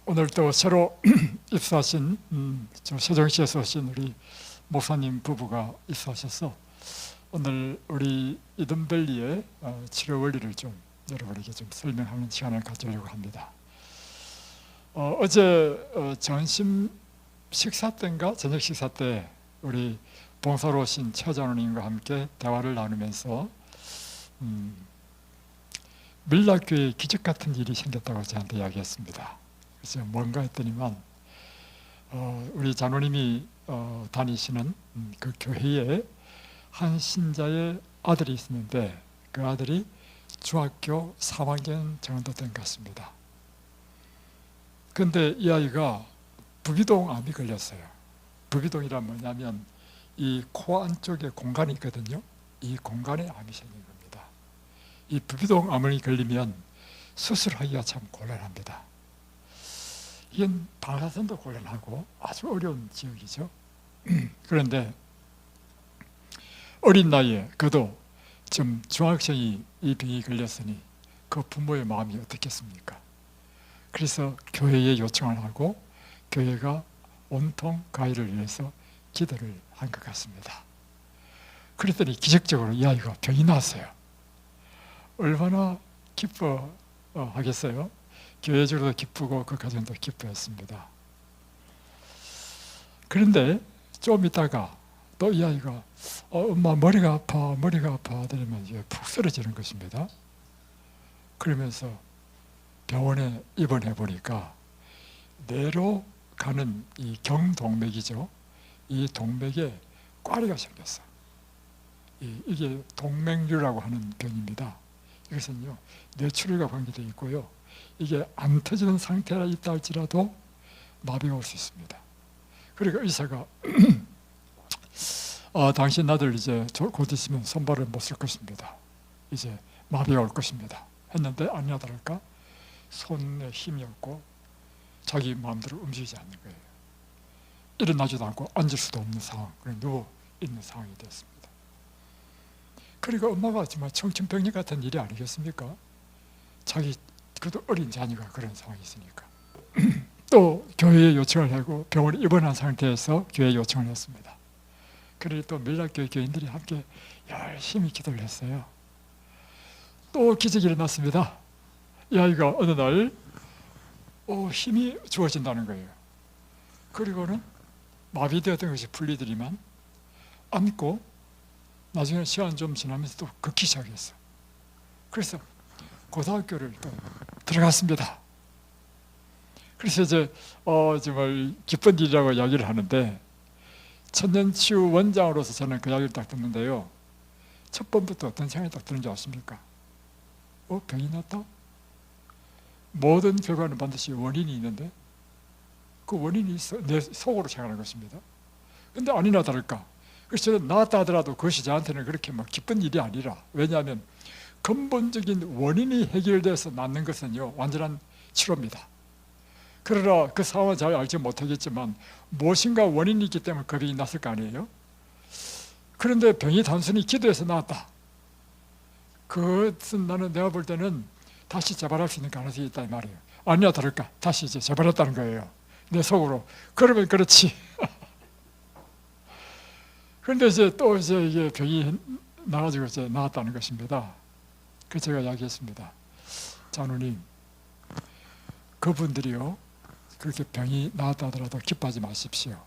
오늘 또 새로 입사하신 저 세종시에서 오신 우리 목사님 부부가 입사하셔서 오늘 우리 이든밸리의 치료 원리를 좀 여러분에게 좀 설명하는 시간을 가지려고 합니다. 어제 점심 식사 때인가 저녁 식사 때 우리 봉사로 오신 최장로님과 함께 대화를 나누면서 밀락교회에 기적 같은 일이 생겼다고 저한테 이야기했습니다. 그래서 뭔가 했더니만 우리 장로님이 다니시는 그 교회에 한 신자의 아들이 있었는데 그 아들이 중학교 3학년 정도 된 것 같습니다. 그런데 이 아이가 부비동암이 걸렸어요. 부비동이란 뭐냐면 이 코 안쪽에 공간이 있거든요. 이 공간에 암이 생긴 겁니다. 이 부비동암을 걸리면 수술하기가 참 곤란합니다. 이건 방사선도 곤란하고 아주 어려운 지역이죠. 그런데 어린 나이에 그도 지금 중학생이 이 병이 걸렸으니 그 부모의 마음이 어떻겠습니까? 그래서 교회에 요청을 하고 교회가 온통 그 아이를 위해서 기도를 한 것 같습니다. 그랬더니 기적적으로 이 아이가 병이 났어요. 얼마나 기뻐하겠어요? 교회적으로도 기쁘고 그 가정도 기뻐했습니다. 그런데 좀 있다가 또 이 아이가 엄마 머리가 아파 이러면 이제 푹 쓰러지는 것입니다. 그러면서 병원에 입원해 보니까 뇌로 가는 이 경동맥이죠. 이 동맥에 꽈리가 생겼어. 이게 동맥류라고 하는 병입니다. 이것은요 뇌출혈과 관계되어 있고요. 이게 안 터지는 상태라 있다 할지라도 마비가 올 수 있습니다. 그러니까 의사가 당신 아들 이제 곧 있으면 손발을 못 쓸 것입니다. 이제 마비가 올 것입니다. 했는데 아니나 다를까 손에 힘이 없고 자기 마음대로 움직이지 않는 거예요. 일어나지도 않고 앉을 수도 없는 상황, 그냥 누워 있는 상황이 됐습니다. 그러니까 엄마가 정말 청춘병리 같은 일이 아니겠습니까? 자기 그래도 어린 자녀가 그런 상황이 있으니까 또 교회에 요청을 하고 병원에 입원한 상태에서 교회에 요청을 했습니다. 그래서 또 밀락교회 교인들이 함께 열심히 기도를 했어요. 또 기적이 일어났습니다. 이 아이가 어느 날 힘이 주어진다는 거예요. 그리고는 마비되었던 것이 풀리더니만 앉고 나중에 시간 좀 지나면서 또 걷기 시작했어. 그래서 고등학교를 또 들어갔습니다. 그래서 이제 정말 기쁜 일이라고 이야기를 하는데 천년치유 원장으로서 저는 그 이야기를 딱 듣는데요. 첫 번부터 어떤 생각이 딱 드는지 아십니까? 병이 났다? 모든 결과는 반드시 원인이 있는데 그 원인이 내 속으로 생각하는 것입니다. 그런데 아니나 다를까 그래서 저는 나았다 하더라도 그것이 저한테는 그렇게 막 기쁜 일이 아니라, 왜냐하면 근본적인 원인이 해결돼서 낫는 것은요 완전한 치료입니다. 그러나 그 상황을 잘 알지 못하겠지만 무엇인가 원인이 있기 때문에 그 병이 났을 거 아니에요. 그런데 병이 단순히 기도해서 나았다, 그것은 나는 내가 볼 때는 다시 재발할 수 있는 가능성이 있다 이 말이에요. 아니나 다를까 다시 이제 재발했다는 거예요, 내 속으로. 그러면 그렇지. 그런데 이제 또 이게 병이 나가지고 이제 나았다는 것입니다. 그래서 제가 이야기했습니다. 장로님, 그분들이요 그렇게 병이 나았다 하더라도 기뻐하지 마십시오.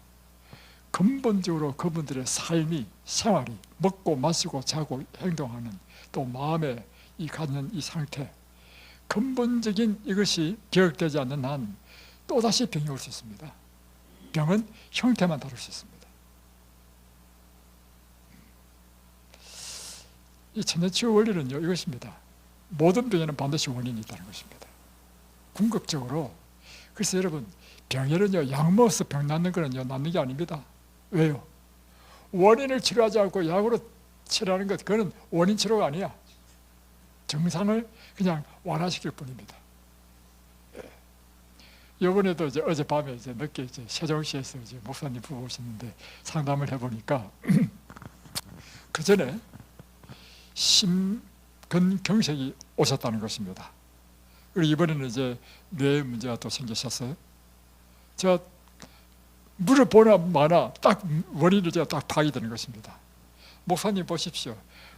근본적으로 그분들의 삶이, 생활이, 먹고 마시고 자고 행동하는, 또 마음에 갖는 이 상태, 근본적인 이것이 개혁되지 않는 한 또다시 병이 올 수 있습니다. 병은 형태만 다를 수 있습니다. 이 천년치유 원리는요 이것입니다. 모든 병에는 반드시 원인이 있다는 것입니다. 궁극적으로. 그래서 여러분, 병에는요 약 먹어서 병 낫는 거는요 낫는 게 아닙니다. 왜요? 원인을 치료하지 않고 약으로 치료하는 것, 그거는 원인 치료가 아니야. 증상을 그냥 완화시킬 뿐입니다. 이번에도 이제 어젯밤에 이제 늦게 이제 세종시에서 이제 목사님 부부 오셨는데 상담을 해보니까 그 전에 심근경색이 오셨다는 것입니다. 그리고 이번에는 이제 뇌 문제가 또 생기셨어요. 저 물을 보나 마나 딱 원인을 제가 딱 파악이 되는 것입니다. 목사님 보십시오.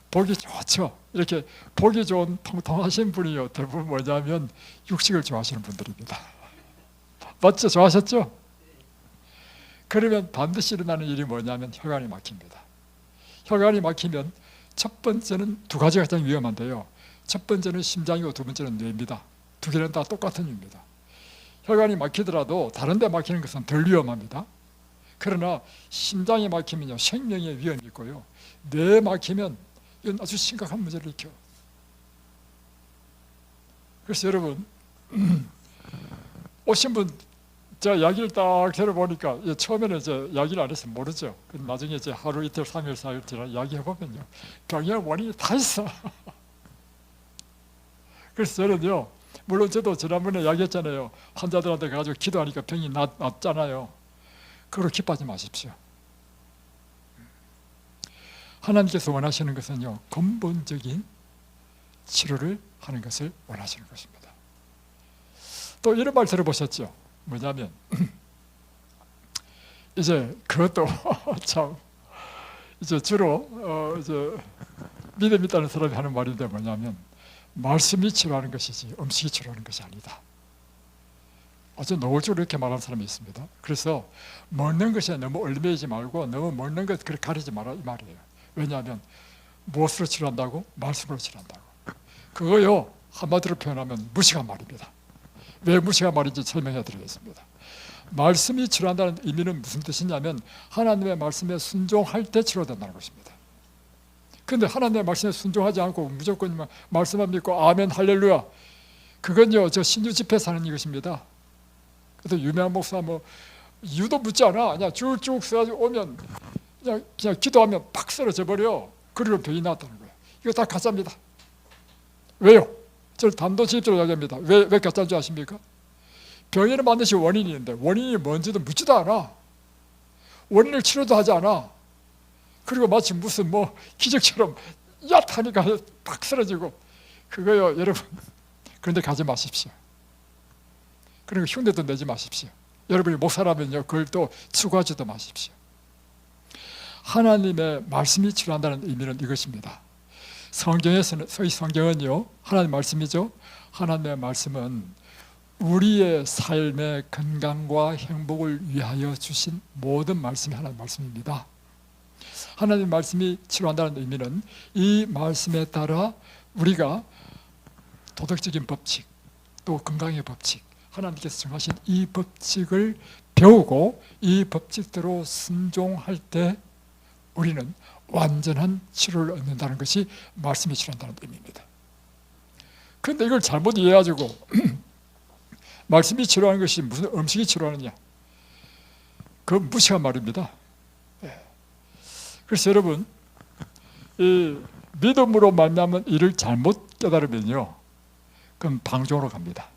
보기 좋죠. 이렇게 보기 좋은 통통하신 분이요. 대부분 뭐냐면 육식을 좋아하시는 분들입니다. 맞죠? 좋아하셨죠? 그러면 반드시 일어나는 일이 뭐냐면 혈관이 막힙니다. 혈관이 막히면 첫 번째는 두 가지가 가장 위험한데요. 첫 번째는 심장이고 두 번째는 뇌입니다. 두 개는 다 똑같은 이유입니다. 혈관이 막히더라도 다른 데 막히는 것은 덜 위험합니다. 그러나 심장이 막히면요, 생명의 위험이 있고요. 뇌에 막히면 이건 아주 심각한 문제를 일으켜요. 그래서 여러분, 오신 분 제가 이야기를 딱 들어보니까 처음에는 이제 이야기를 안 해서 모르죠. 나중에 이제 하루 이틀 3일 4일 지나 이야기해보면요, 병의 원인이 다 있어. 그래서 저는요, 물론 저도 지난번에 이야기했잖아요. 환자들한테 가가지고 기도하니까 병이 낫잖아요. 그걸 기뻐하지 마십시오. 하나님께서 원하시는 것은요, 근본적인 치료를 하는 것을 원하시는 것입니다. 또 이런 말 들어보셨죠? 뭐냐면 이제 그것도 참 이제 주로 이제 믿음 있다는 사람이 하는 말인데 뭐냐면 말씀이 치료하는 것이지 음식이 치료하는 것이 아니다. 아주 노골적으로 이렇게 말하는 사람이 있습니다. 그래서 먹는 것에 너무 얽매이지 말고 너무 먹는 것 그렇게 가리지 마라 이 말이에요. 왜냐하면 무엇으로 치료한다고? 말씀으로 치료한다고. 그거요 한마디로 표현하면 무식한 말입니다. 왜 무식한 말인지 설명해 드리겠습니다. 말씀이 치료한다는 의미는 무슨 뜻이냐면 하나님의 말씀에 순종할 때 치료된다는 것입니다. 그런데 하나님의 말씀에 순종하지 않고 무조건 말씀만 믿고 아멘 할렐루야, 그건요 저 신유 집회에서 하는 이것입니다. 그래서 유명한 목사 뭐 이유도 묻지 않아, 그냥 쭉쭉 써가지고 오면 그냥 기도하면 팍 쓰러져 버려. 그리고 병이 나왔다는 거예요. 이거 다 가짜입니다. 왜요? 저를 단도직입적으로 이야기합니다. 왜 가짜인 줄 아십니까? 병에는 반드시 원인이 있는데 원인이 뭔지도 묻지도 않아. 원인을 치료도 하지 않아. 그리고 마치 무슨 뭐 기적처럼 얕하니까 팍 쓰러지고, 그거요 여러분, 그런데 가지 마십시오. 그리고 흉내도 내지 마십시오. 여러분이 목사라면요 그걸 또 추구하지도 마십시오. 하나님의 말씀이 치료한다는 의미는 이것입니다. 성경에서는, 이 성경은요 하나님의 말씀이죠. 하나님의 말씀은 우리의 삶의 건강과 행복을 위하여 주신 모든 말씀이 하나님의 말씀입니다. 하나님의 말씀이 치료한다는 의미는 이 말씀에 따라 우리가 도덕적인 법칙, 또 건강의 법칙, 하나님께서 정하신 이 법칙을 배우고 이 법칙대로 순종할 때 우리는 완전한 치료를 얻는다는 것이 말씀이 치료한다는 의미입니다. 그런데 이걸 잘못 이해해가지고 말씀이 치료하는 것이 무슨 음식이 치료하느냐, 그건 무식한 말입니다. 그래서 여러분, 이 믿음으로 말미암은 이를 잘못 깨달으면요 그럼 방종으로 갑니다.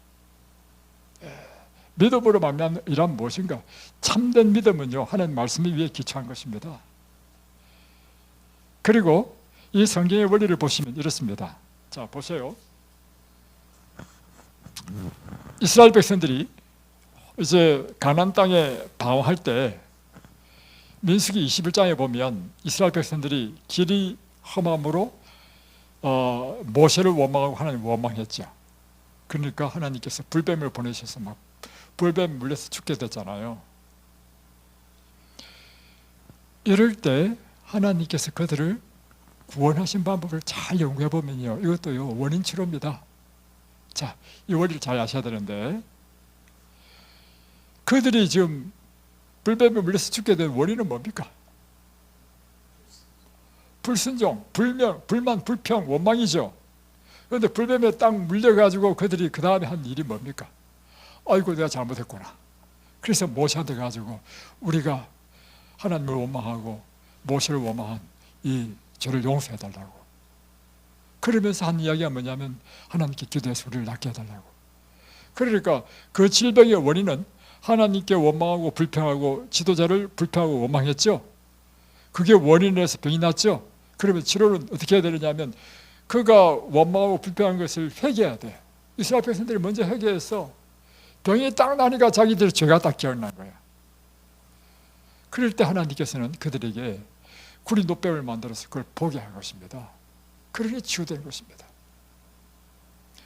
믿음으로 말미암는 이란 무엇인가? 참된 믿음은요 하나님 말씀 위에 기초한 것입니다. 그리고 이 성경의 원리를 보시면 이렇습니다. 자 보세요. 이스라엘 백성들이 이제 가나안 땅에 방황할 때 민수기 21장에 보면 이스라엘 백성들이 길이 험함으로 모세를 원망하고 하나님 원망했죠. 그러니까 하나님께서 불뱀을 보내셔서 막 불뱀 물려서 죽게 됐잖아요. 이럴 때 하나님께서 그들을 구원하신 방법을 잘 연구해 보면요 이것도요 원인 치료입니다. 자, 이 원리를 잘 아셔야 되는데, 그들이 지금 불뱀에 물려서 죽게 된 원인은 뭡니까? 불순종, 불명, 불만, 불평, 원망이죠. 그런데 불뱀에 딱 물려가지고 그들이 그 다음에 한 일이 뭡니까? 아이고 내가 잘못했구나. 그래서 모세한테 가지고 우리가 하나님을 원망하고 모세를 원망한 이 죄를 용서해달라고, 그러면서 한 이야기가 뭐냐면 하나님께 기도해서 우리를 낫게 해달라고. 그러니까 그 질병의 원인은 하나님께 원망하고 불평하고 지도자를 불평하고 원망했죠. 그게 원인에서 병이 났죠. 그러면 치료는 어떻게 해야 되느냐면 그가 원망하고 불평한 것을 회개해야 돼. 이스라엘 백성들이 먼저 회개했어. 병이 딱 나니까 자기들 죄가 딱 기억난 거야. 그럴 때 하나님께서는 그들에게 구리 노뱀을 만들어서 그걸 보게 한 것입니다. 그러니 치유된 것입니다.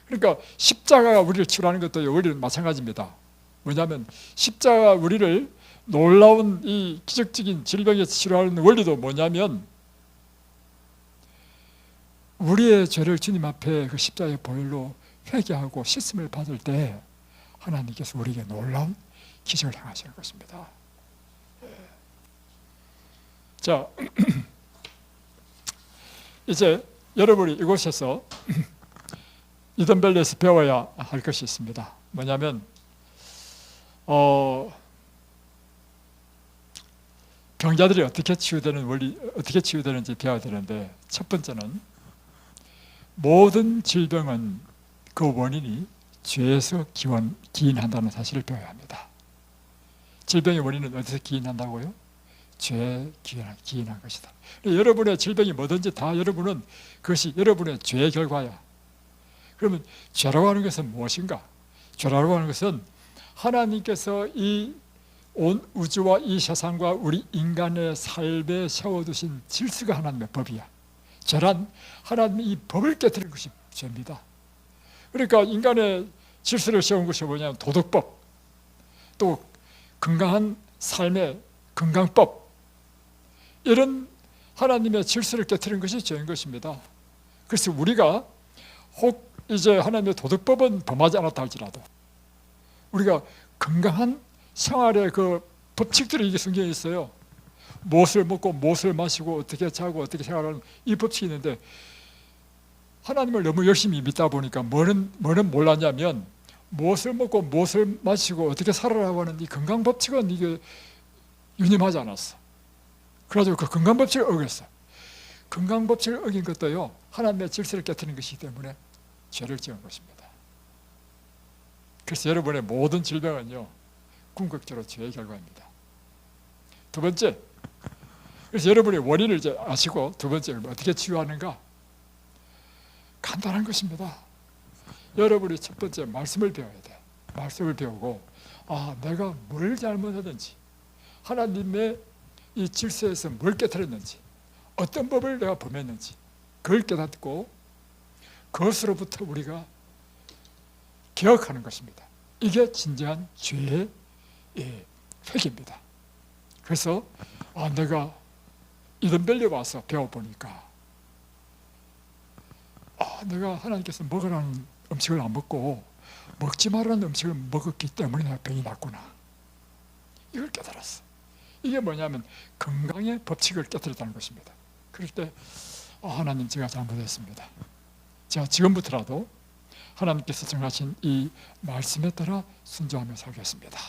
그러니까 십자가가 우리를 치유하는 것도 원리는 마찬가지입니다. 뭐냐면 십자가가 우리를 놀라운 이 기적적인 질병에 치료하는 원리도 뭐냐면 우리의 죄를 주님 앞에 그 십자가의 보혈로 회개하고 씻음을 받을 때 하나님께서 우리에게 놀라운 기적을 행하시는 것입니다. 자, 이제 여러분이 이곳에서 이든밸리에서 배워야 할 것이 있습니다. 뭐냐면 병자들이 어떻게 치유되는 원리, 어떻게 치유되는지 배워야 되는데, 첫 번째는 모든 질병은 그 원인이 죄에서 기인한다는 사실을 배워야 합니다. 질병의 원인은 어디서 기인한다고요? 죄에 기인한 것이다. 여러분의 질병이 뭐든지 다 여러분은 그것이 여러분의 죄의 결과야. 그러면 죄라고 하는 것은 무엇인가? 죄라고 하는 것은 하나님께서 이 온 우주와 이 세상과 우리 인간의 삶에 세워두신 질서가 하나님의 법이야. 죄란 하나님의 이 법을 깨뜨린 것이 죄입니다. 그러니까 인간의 질서를 세운 것이 뭐냐면 도덕법, 또 건강한 삶의 건강법, 이런 하나님의 질서를 깨뜨린 것이 죄인 것입니다. 그래서 우리가 혹 이제 하나님의 도덕법은 범하지 않았다 할지라도 우리가 건강한 생활의 그 법칙들이 이게 성경에 있어요. 무엇을 먹고 무엇을 마시고 어떻게 자고 어떻게 생활하는 이 법칙이 있는데, 하나님을 너무 열심히 믿다 보니까 뭐는 몰랐냐면 무엇을 먹고 무엇을 마시고 어떻게 살아라고 하는 이 건강 법칙은 이게 유념하지 않았어. 그래가지고 그 건강 법칙을 어겼어. 건강 법칙을 어긴 것도요, 하나님의 질서를 깨뜨리는 것이기 때문에 죄를 지은 것입니다. 그래서 여러분의 모든 질병은요, 궁극적으로 죄의 결과입니다. 두 번째, 그래서 여러분이 원인을 이제 아시고, 두 번째 어떻게 치유하는가? 간단한 것입니다. 여러분이 첫 번째 말씀을 배워야 돼. 말씀을 배우고, 내가 뭘 잘못하든지, 하나님의 이 질서에서 뭘 깨뜨렸는지, 어떤 법을 내가 범했는지 그걸 깨닫고 그것으로부터 우리가 개혁하는 것입니다. 이게 진정한 죄의 회개입니다. 그래서 내가 이든밸리 와서 배워보니까 내가 하나님께서 먹으라는 음식을 안 먹고 먹지 말라는 음식을 먹었기 때문에 내가 병이 났구나, 이걸 깨달았어. 이게 뭐냐면 건강의 법칙을 깨뜨렸다는 것입니다. 그럴 때 하나님, 제가 잘못했습니다. 제가 지금부터라도 하나님께서 정하신 이 말씀에 따라 순종하며 살겠습니다.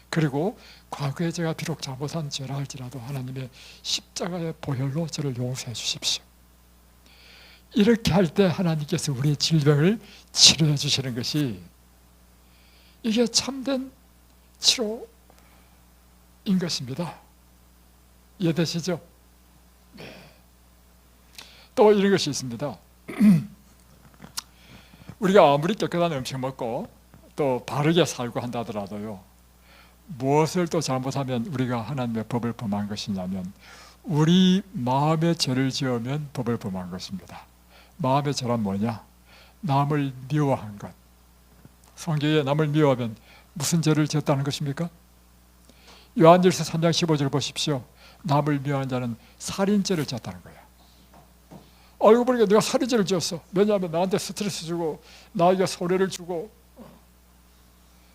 그리고 과거에 제가 비록 잘못한 죄라 할지라도 하나님의 십자가의 보혈로 저를 용서해 주십시오. 이렇게 할 때 하나님께서 우리의 질병을 치료해 주시는 것이, 이게 참된 치료인 것입니다. 이해되시죠? 네. 또 이런 것이 있습니다. 우리가 아무리 깨끗한 음식 먹고 또 바르게 살고 한다 하더라도요, 무엇을 또 잘못하면 우리가 하나님의 법을 범한 것이냐면, 우리 마음의 죄를 지으면 법을 범한 것입니다. 마음의 죄란 뭐냐? 남을 미워한 것. 성경에 남을 미워하면 무슨 죄를 지었다는 것입니까? 요한일서 3장 15절 보십시오. 남을 미워하는 자는 살인죄를 지었다는 거예요. 알고 보니까 내가 살인죄를 지었어. 왜냐하면 나한테 스트레스 주고 나에게 손해를 주고,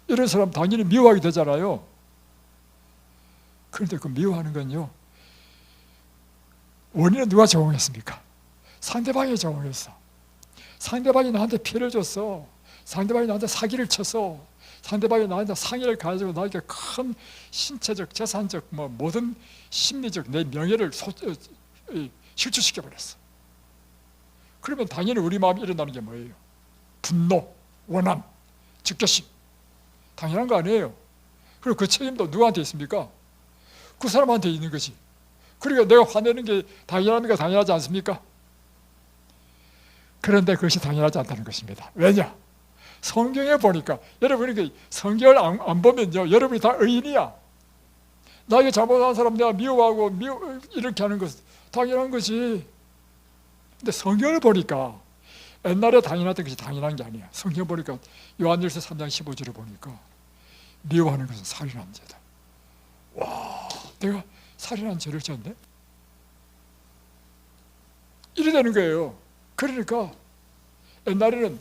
이런 사람 당연히 미워하게 되잖아요. 그런데 그 미워하는 건요, 원인은 누가 제공했습니까? 상대방이 제공했어. 상대방이 나한테 피해를 줬어. 상대방이 나한테 사기를 쳤어. 상대방이 나한테 상해를 가지고 나에게 큰 신체적, 재산적, 모든 심리적 내 명예를 실추시켜버렸어. 그러면 당연히 우리 마음이 일어나는 게 뭐예요? 분노, 원한, 즉결심. 당연한 거 아니에요. 그리고 그 책임도 누구한테 있습니까? 그 사람한테 있는 것이. 그러니까 내가 화내는 게 당연합니까? 당연하지 않습니까? 그런데 그것이 당연하지 않다는 것입니다. 왜냐? 성경에 보니까, 여러분이 성경을 안 보면요, 여러분이 다 의인이야. 나에게 잘못한 사람 내가 미워하고 이렇게 하는 것 당연한 것이. 근데 성경을 보니까 옛날에 당연했던 것이 당연한 게 아니야. 성경 보니까 요한일서 3장 15절을 보니까 미워하는 것은 살인한 죄다. 와, 내가 살인한 죄를 졌네? 이래 되는 거예요. 그러니까 옛날에는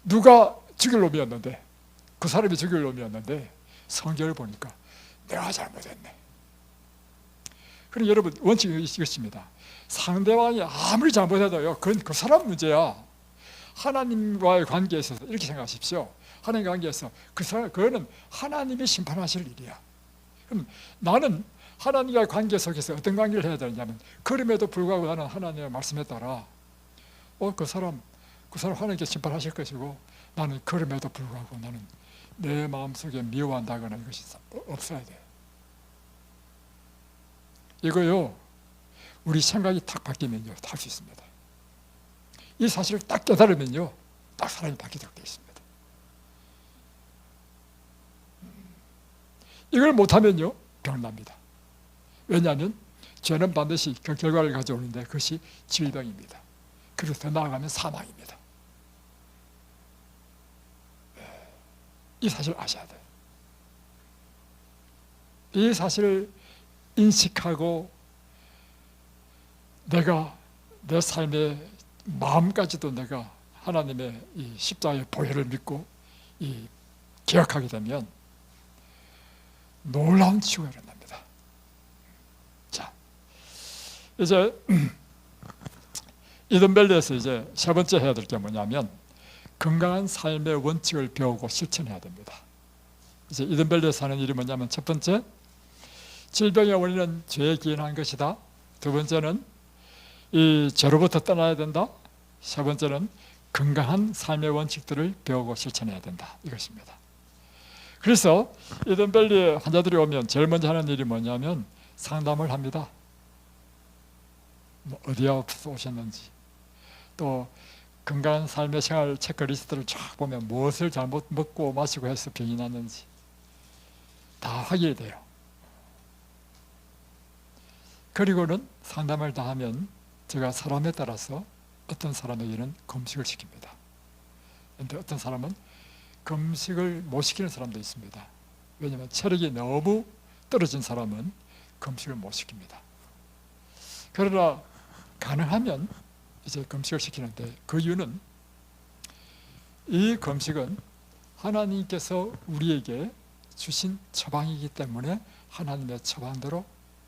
누가 죽일 놈이었는데, 그 사람이 죽일 놈이었는데 성경을 보니까 내가 잘못했네. 그럼 여러분, 원칙이 이것입니다. 상대방이 아무리 잘못해도요, 그건 그 사람 문제야. 하나님과의 관계에 있어서 이렇게 생각하십시오. 하나님과 관계에서 그거는 하나님이 심판하실 일이야. 그럼 나는 하나님과의 관계 속에서 어떤 관계를 해야 되냐면, 그럼에도 불구하고 나는 하나님의 말씀에 따라 그 사람 하나님께 심판하실 것이고, 나는 그럼에도 불구하고 나는 내 마음속에 미워한다거나 이것이 없어야 돼. 이거요, 우리 생각이 탁 바뀌면요, 다 할 수 있습니다. 이 사실을 딱 깨달으면요, 딱 사람이 바뀌도록 되어 있습니다. 이걸 못하면요, 병납니다. 왜냐하면 죄는 반드시 그 결과를 가져오는데 그것이 질병입니다. 그래서 더 나아가면 사망입니다. 이 사실을 아셔야 돼요. 이 사실을 인식하고 내가 내 삶의 마음까지도 내가 하나님의 이 십자가의 보혈을 믿고 기억하게 되면 놀라운 치유가 일어납니다. 자, 이제 이든밸리에서 이제 세 번째 해야 될 게 뭐냐면, 건강한 삶의 원칙을 배우고 실천해야 됩니다. 이제 이든밸리에서 하는 일이 뭐냐면, 첫 번째, 질병의 원인은 죄에 기인한 것이다. 두 번째는 이 죄로부터 떠나야 된다. 세 번째는 건강한 삶의 원칙들을 배우고 실천해야 된다. 이것입니다. 그래서 이든밸리에 환자들이 오면 제일 먼저 하는 일이 뭐냐면 상담을 합니다. 어디에 아파서 오셨는지, 또 건강한 삶의 생활 체크리스트를 쫙 보면 무엇을 잘못 먹고 마시고 해서 병이 났는지 다 확인이 돼요. 그리고는 상담을 다 하면 제가 사람에 따라서 어떤 사람에게는 금식을 시킵니다. 그런데 어떤 사람은 금식을 못 시키는 사람도 있습니다. 왜냐하면 체력이 너무 떨어진 사람은 금식을 못 시킵니다. 그러나 가능하면 이제 금식을 시키는데, 그 이유는 이 금식은 하나님께서 우리에게 주신 처방이기 때문에 하나님의 처방대로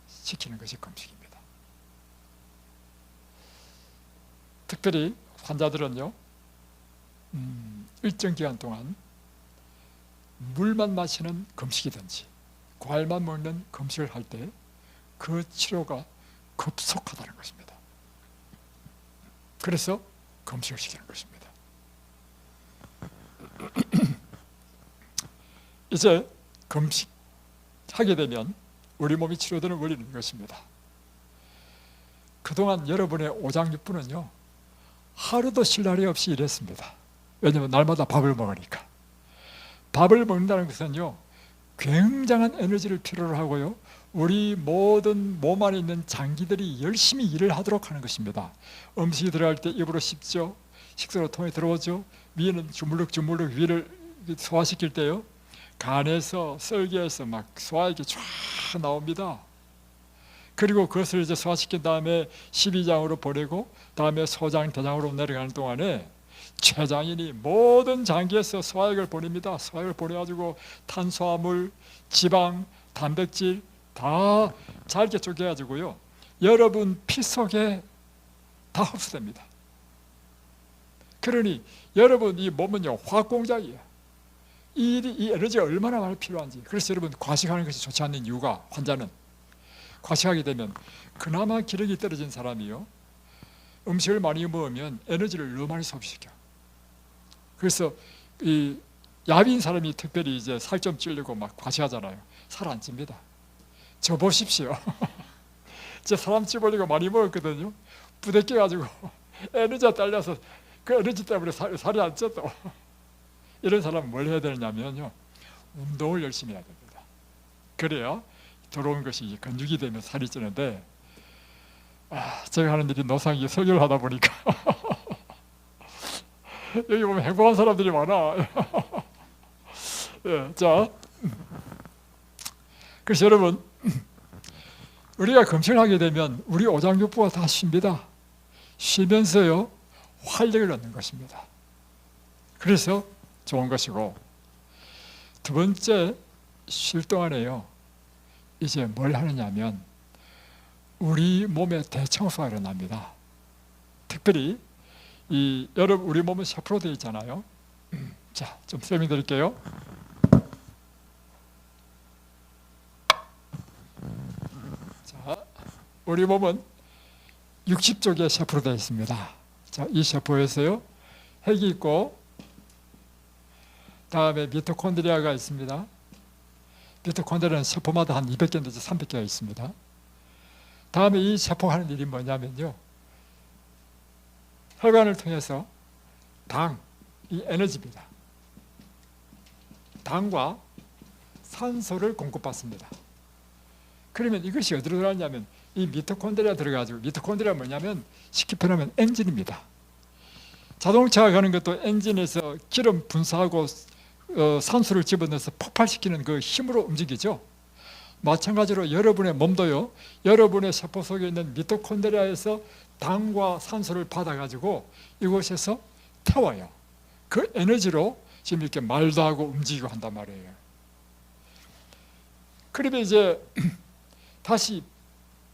시키는 것이 금식입니다. 특별히 환자들은요, 일정 기간 동안 물만 마시는 금식이든지 과일만 먹는 금식을 할 때 그 치료가 급속하다는 것입니다. 그래서 금식을 시키는 것입니다. 이제 금식하게 되면 우리 몸이 치료되는 원리는 이것입니다. 그동안 여러분의 오장육부는요, 하루도 쉴 날이 없이 일했습니다. 왜냐하면 날마다 밥을 먹으니까. 밥을 먹는다는 것은요, 굉장한 에너지를 필요로 하고요, 우리 모든 몸 안에 있는 장기들이 열심히 일을 하도록 하는 것입니다. 음식이 들어갈 때 입으로 씹죠, 식도로 통에 들어오죠, 위에는 주물럭주물럭 위를 소화시킬 때요, 간에서 설계해서 막 소화액이 쫙 나옵니다. 그리고 그것을 이제 소화시킨 다음에 십이장으로 보내고 다음에 소장, 대장으로 내려가는 동안에 췌장인이 모든 장기에서 소화액을 보냅니다. 소화액을 보내가지고 탄수화물, 지방, 단백질 다 잘게 쪼개가지고요, 여러분 피 속에 다 흡수됩니다. 그러니 여러분 이 몸은요, 화학공장이에요. 이 에너지가 얼마나 많이 필요한지. 그래서 여러분 과식하는 것이 좋지 않는 이유가, 환자는 과식하게 되면 그나마 기력이 떨어진 사람이요, 음식을 많이 먹으면 에너지를 너무 많이 소비시켜. 그래서 이 야비인 사람이 특별히 이제 살 좀 찌려고 막 과식하잖아요. 살 안 찝니다. 저 보십시오. 제 사람 찌보려고 많이 먹었거든요. 부대껴가지고 에너지가 딸려서 그 에너지 때문에 살이 안 쪘다. 이런 사람은 뭘 해야 되냐면요, 운동을 열심히 해야 됩니다. 그래야 들어온 것이 근육이 되면 살이 찌는데, 제가 하는 일이 노상이 설교를 하다 보니까 여기 보면 행복한 사람들이 많아. 예, 자, 그래서 여러분, 우리가 금식을 하게 되면 우리 오장육부가 다 쉽니다. 쉬면서요 활력을 얻는 것입니다. 그래서 좋은 것이고, 두 번째, 쉴 동안에요 이제 뭘 하느냐면 우리 몸의 대청소가 일어납니다. 특별히 여러분, 우리 몸은 샤프로 되어 있잖아요. 자, 좀 설명드릴게요. 자, 우리 몸은 60쪽의 샤프로 되어 있습니다. 자, 이 샤프에서요 핵이 있고, 다음에 미토콘드리아가 있습니다. 미토콘드리아는 세포마다 한 200개 내지 300개가 있습니다. 다음에 이 세포가 하는 일이 뭐냐면요, 혈관을 통해서 이 에너지입니다. 당과 산소를 공급받습니다. 그러면 이것이 어디로 들어가냐면 이 미토콘드리아 들어가지고, 미토콘드리아 뭐냐면 쉽게 표현하면 엔진입니다. 자동차가 가는 것도 엔진에서 기름 분사하고 산소를 집어넣어서 폭발시키는 그 힘으로 움직이죠. 마찬가지로 여러분의 몸도요, 여러분의 세포 속에 있는 미토콘드리아에서 당과 산소를 받아가지고 이곳에서 태워요. 그 에너지로 지금 이렇게 말도 하고 움직이고 한단 말이에요. 그러면 이제 다시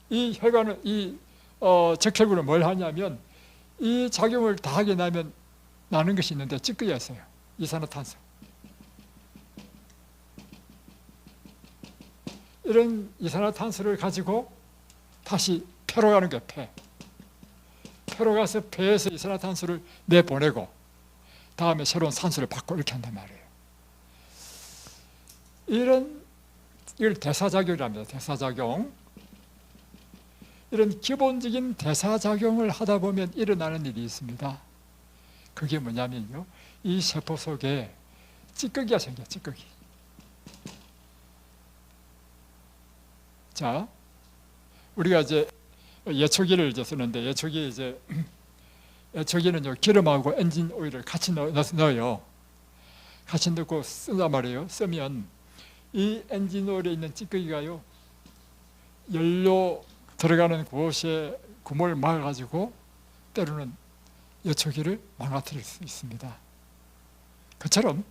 이 혈관은, 적혈구는 뭘 하냐면 이 작용을 다 하게 나는 것이 있는데 찌꺼기가 있어요. 이산화탄소. 이런 이산화탄소를 가지고 다시 폐로 가는 거예요. 폐로 가서 폐에서 이산화탄소를 내보내고 다음에 새로운 산소를 받고 이렇게 한단 말이에요. 이걸 대사작용이랍니다. 대사작용. 이런 기본적인 대사작용을 하다 보면 일어나는 일이 있습니다. 그게 뭐냐면요, 이 세포 속에 찌꺼기가 생겨요. 찌꺼기. 자, 우리가 이제 예초기를 이제 쓰는데, 예초기는요 기름하고 엔진 오일을 같이 넣어요. 같이 넣고 쓴단 말이에요. 쓰면 이 엔진 오일에 있는 찌꺼기가요 연료 들어가는 곳에 구멍을 막아가지고 때로는 예초기를 망가뜨릴 수 있습니다. 그처럼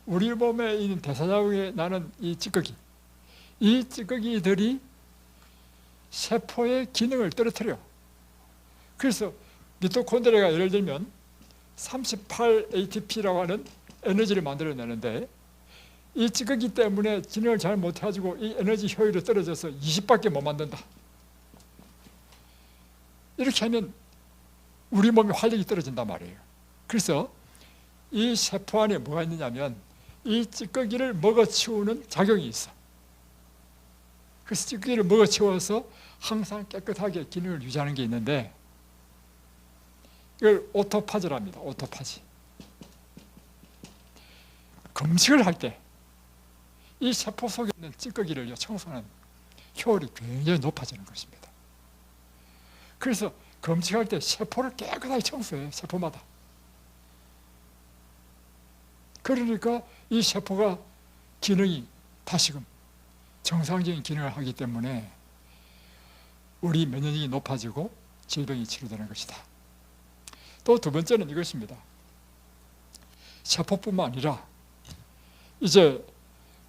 우리 몸에 있는 대사작용에 나는 이 찌꺼기들이 세포의 기능을 떨어뜨려요. 그래서 미토콘드리아가 예를 들면 38ATP라고 하는 에너지를 만들어내는데, 이 찌꺼기 때문에 기능을 잘 못해가지고 이 에너지 효율이 떨어져서 20밖에 못 만든다. 이렇게 하면 우리 몸의 활력이 떨어진단 말이에요. 그래서 이 세포 안에 뭐가 있느냐면 이 찌꺼기를 먹어치우는 작용이 있어. 그래서 찌꺼기를 먹어치워서 항상 깨끗하게 기능을 유지하는 게 있는데, 이걸 오토파지랍니다. 오토파지. 금식을 할 때 이 세포 속에 있는 찌꺼기를 청소하는 효율이 굉장히 높아지는 것입니다. 그래서 금식할 때 세포를 깨끗하게 청소해요. 세포마다. 그러니까 이 세포가 기능이 다시금 정상적인 기능을 하기 때문에 우리 면역력이 높아지고 질병이 치료되는 것이다. 또 두 번째는 이것입니다. 세포뿐만 아니라 이제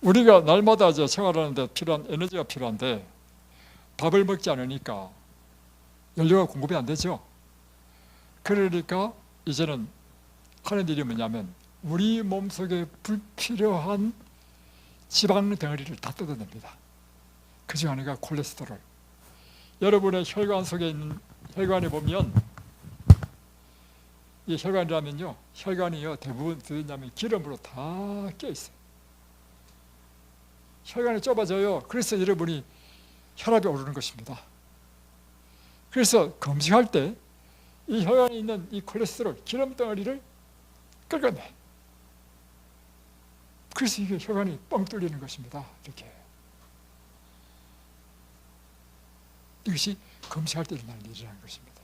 우리가 날마다 이제 생활하는데 필요한 에너지가 필요한데 밥을 먹지 않으니까 연료가 공급이 안 되죠. 그러니까 이제는 하는 일이 뭐냐면 우리 몸속에 불필요한 지방 덩어리를 다 뜯어냅니다. 그중 하나가 콜레스테롤. 여러분의 혈관 속에 있는, 혈관에 보면 이 혈관이라면요, 혈관이요 대부분 어디냐면 기름으로 다 껴있어요. 혈관이 좁아져요. 그래서 여러분이 혈압이 오르는 것입니다. 그래서 금식할 때 이 혈관에 있는 이 콜레스테롤, 기름 덩어리를 긁어내. 그래서 이게 혈관이 뻥 뚫리는 것입니다. 이렇게. 이것이 금식할 때 일어나는 일이라는 것입니다.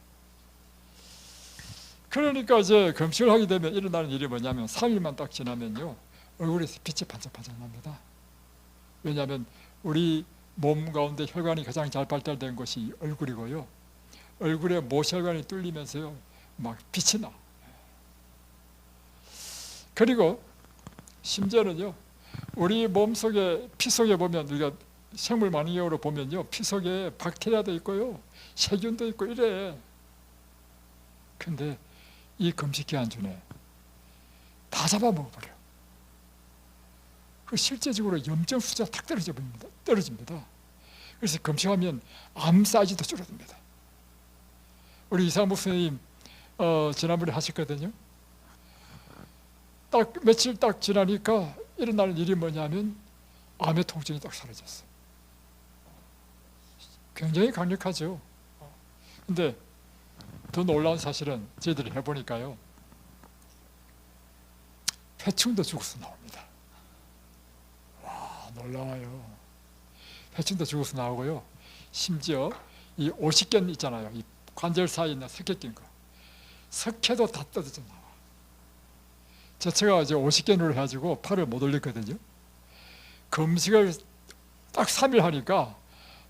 그러니까 이제 금식을 하게 되면 일어나는 일이 뭐냐면 3일만 딱 지나면요, 얼굴에서 빛이 반짝반짝 납니다. 왜냐하면 우리 몸 가운데 혈관이 가장 잘 발달된 것이 얼굴이고요, 얼굴에 모혈관이 뚫리면서요 막 빛이 나. 그리고 심지어는요, 우리 몸속에, 피 속에 보면, 우리가 생물 만능학으로 보면요, 피 속에 박테리아도 있고요, 세균도 있고 이래. 근데 이 금식 기간 중에 다 잡아먹어버려. 그 실제적으로 염증 수치가 탁 떨어집니다. 그래서 금식하면 암 사이즈도 줄어듭니다. 우리 이상무 목사님 지난번에 하셨거든요. 딱 며칠 딱 지나니까 일어나는 일이 뭐냐면 암의 통증이 딱 사라졌어요. 굉장히 강력하죠. 근데 더 놀라운 사실은 저희들이 해보니까요, 회충도 죽어서 나옵니다. 와, 놀라워요. 회충도 죽어서 나오고요, 심지어 이 오십견 있잖아요, 이 관절 사이에 있는 석회 낀 거, 석회도 다 떨어져 나와. 제가 이제 오십견으로 해가지고 팔을 못 올렸거든요. 금식을 딱 3일 하니까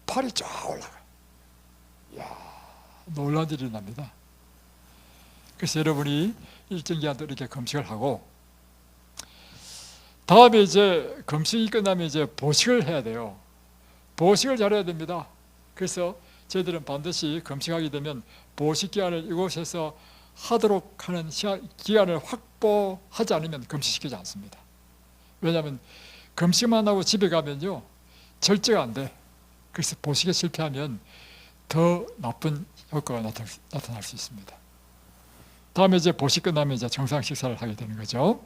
팔이 쫙 올라가. 이야, 놀라운 일이 납니다. 그래서 여러분이 일정 기간 이렇게 금식을 하고, 다음에 이제 금식이 끝나면 이제 보식을 해야 돼요. 보식을 잘해야 됩니다. 그래서 저희들은 반드시 금식하게 되면 보식 기간을 이곳에서 하도록 하는 기간을 확보하지 않으면 금식시키지 않습니다. 왜냐하면 금식만 하고 집에 가면요, 절제가 안 돼. 그래서 보식에 실패하면 더 나쁜 효과가 나타날 수 있습니다. 다음에 이제 보식 끝나면 이제 정상 식사를 하게 되는 거죠.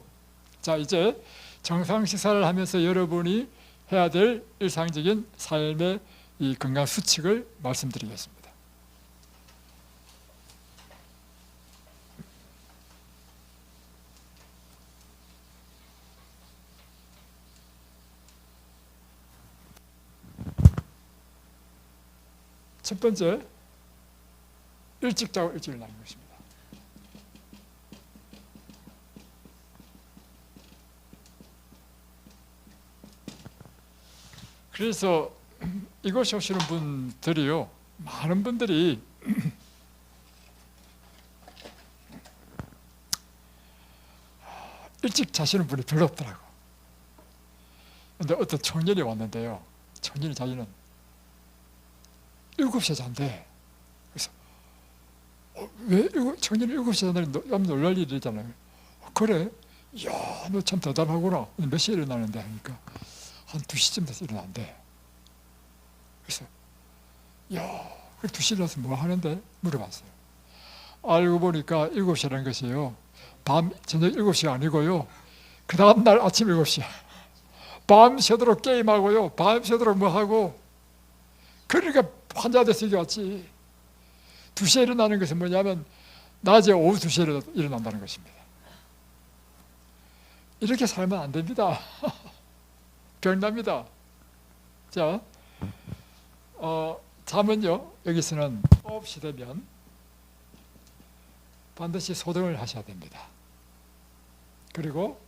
자, 이제 정상 식사를 하면서 여러분이 해야 될 일상적인 삶의 이 건강 수칙을 말씀드리겠습니다. 첫 번째, 일찍 자고 일찍 일어나는 것입니다. 그래서 이곳에 오시는 분들이요, 많은 분들이 일찍 자시는 분이 별로 없더라고. 근데 어떤 청년이 왔는데요, 청년이 자기는 7시에 잔대. 그래서 왜 청년이 7시에 잔다니 놀랄 일이잖아요. 그래? 이야, 너 참 대단하구나. 몇 시에 일어나는데 하니까 한 2시쯤 돼서 일어난대. 그래서 야, 2시에 일어나서 뭐 하는데? 물어봤어요. 알고 보니까 7시라는 것이요, 밤 저녁 7시가 아니고요, 그 다음날 아침 7시야. 밤새도록 게임하고요, 밤새도록 뭐하고. 그러니까 환자 돼서 여기 왔지. 2시에 일어나는 것은 뭐냐면 낮에 오후 2시에 일어난다는 것입니다. 이렇게 살면 안 됩니다. 병납니다. 자, 잠은요, 여기서는 9시 되면 반드시 소등을 하셔야 됩니다. 그리고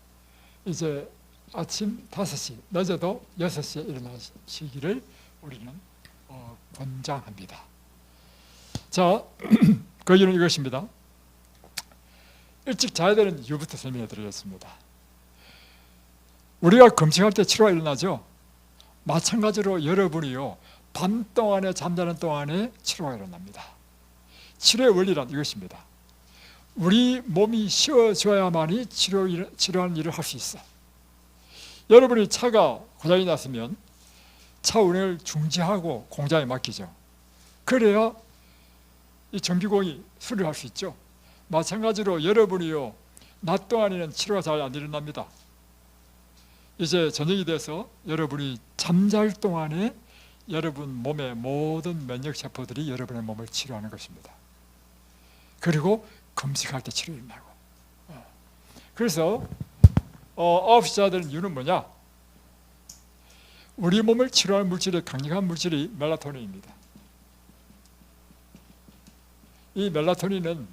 이제 아침 5시, 늦어도 6시에 일어나시기를 우리는 권장합니다. 자, 그 이유는 이것입니다. 일찍 자야 되는 이유부터 설명해 드리겠습니다. 우리가 금식할 때 치료가 일어나죠. 마찬가지로 여러분이요, 밤 동안에 잠자는 동안에 치료가 일어납니다. 치료의 원리란 이것입니다. 우리 몸이 쉬어져야만이 치료하는 일을 할 수 있어. 여러분이 차가 고장이 났으면 차 운행을 중지하고 공장에 맡기죠. 그래야 이 정비공이 수리를 할 수 있죠. 마찬가지로 여러분이요, 낮 동안에는 치료가 잘 안 일어납니다. 이제 저녁이 돼서 여러분이 잠잘 동안에 여러분 몸의 모든 면역세포들이 여러분의 몸을 치료하는 것입니다. 그리고 금식할 때 치료 일어나고. 그래서 없어져야 되는 이유는 뭐냐? 우리 몸을 치료할 물질이, 강력한 물질이 멜라토닌입니다. 이 멜라토닌은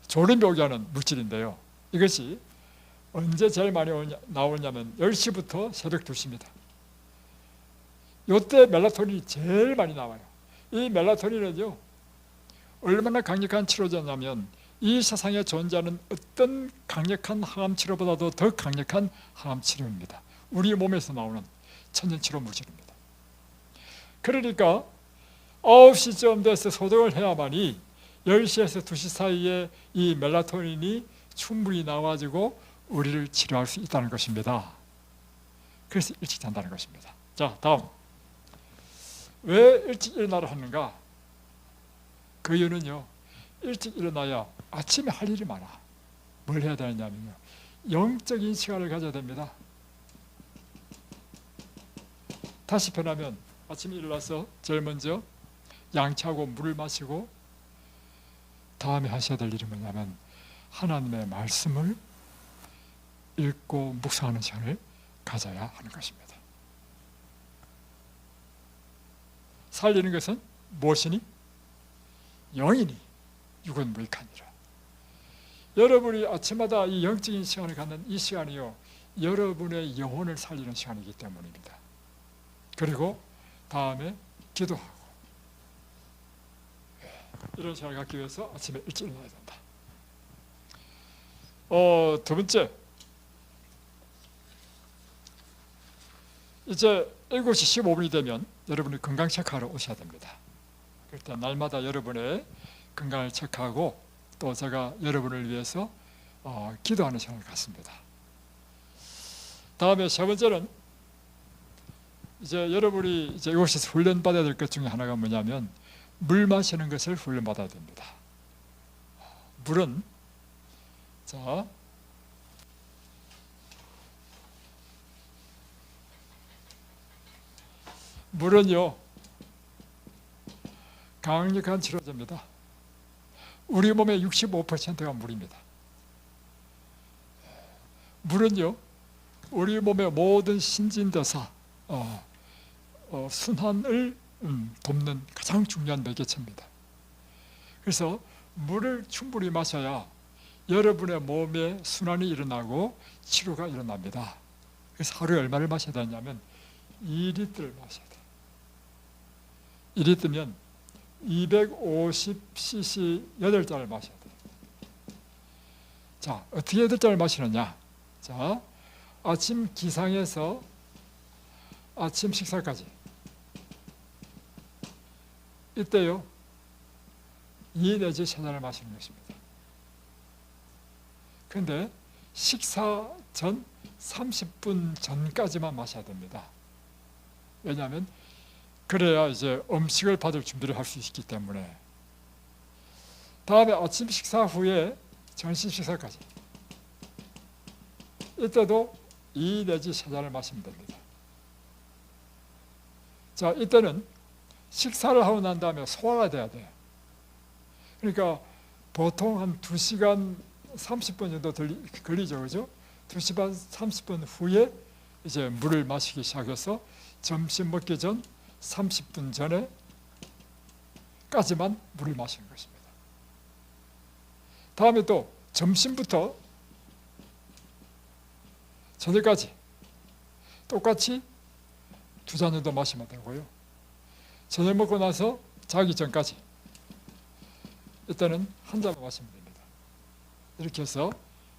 졸음이 오게 하는 물질인데요, 이것이 언제 제일 많이 나오냐면 10시부터 새벽 2시입니다. 이때 멜라토닌이 제일 많이 나와요. 이 멜라토닌은요, 얼마나 강력한 치료제냐면 이 세상에 존재하는 어떤 강력한 항암치료보다도 더 강력한 항암치료입니다. 우리 몸에서 나오는 천연치료 물질입니다. 그러니까 9시쯤 돼서 소독을 해야만이 10시에서 2시 사이에 이 멜라토닌이 충분히 나와가지고 우리를 치료할 수 있다는 것입니다. 그래서 일찍 잔다는 것입니다. 자, 다음. 왜 일찍 일어나라 하는가? 그 이유는요, 일찍 일어나야 아침에 할 일이 많아. 뭘 해야 되느냐면요, 영적인 시간을 가져야 됩니다. 다시 편하면 아침에 일어나서 제일 먼저 양치하고 물을 마시고 다음에 하셔야 될 일이 뭐냐면 하나님의 말씀을 읽고 묵상하는 시간을 가져야 하는 것입니다. 살리는 것은 무엇이니? 영이니 육은 무익하니라. 여러분이 아침마다 이 영적인 시간을 갖는 이 시간이요, 여러분의 영혼을 살리는 시간이기 때문입니다. 그리고 다음에 기도하고, 이런 시간을 갖기 위해서 아침에 일찍 일어나야 된다. 두 번째, 이제 7시 15분이 되면 여러분이 건강 체크하러 오셔야 됩니다. 그럴 때 날마다 여러분의 건강을 체크하고 또 제가 여러분을 위해서 기도하는 시간을 갖습니다. 다음에 세 번째는 이제 여러분이 이제 이곳에서 훈련받아야 될 것 중에 하나가 뭐냐면 물 마시는 것을 훈련받아야 됩니다. 물은, 자, 물은요, 강력한 치료제입니다. 우리 몸의 65%가 물입니다. 물은요, 우리 몸의 모든 신진대사, 순환을 돕는 가장 중요한 매개체입니다. 그래서 물을 충분히 마셔야 여러분의 몸에 순환이 일어나고 치료가 일어납니다. 그래서 하루에 얼마를 마셔야 되냐면 2리터를 마셔야 돼요. 2리터면 250cc 8잔을 마셔야 돼요. 자, 어떻게 8잔을 마시느냐? 자, 아침 기상에서 아침 식사까지, 이때요 2 내지 3잔을 마시는 것입니다. 그런데 식사 전 30분 전까지만 마셔야 됩니다. 왜냐하면 그래야 이제 음식을 받을 준비를 할 수 있기 때문에. 다음에 아침 식사 후에 점심 식사까지, 이때도 2 내지 3잔을 마시면 됩니다. 자, 이때는 식사를 하고 난 다음에 소화가 돼야 돼요. 그러니까 보통 한 2시간 30분 정도 걸리죠, 그죠? 2시간 30분 후에 이제 물을 마시기 시작해서 점심 먹기 전 30분 전에까지만 물을 마시는 것입니다. 다음에 또 점심부터 저녁까지 똑같이 2잔 정도 마시면 되고요. 저녁 먹고 나서 자기 전까지 이때는 한 잔만 마시면 됩니다. 이렇게 해서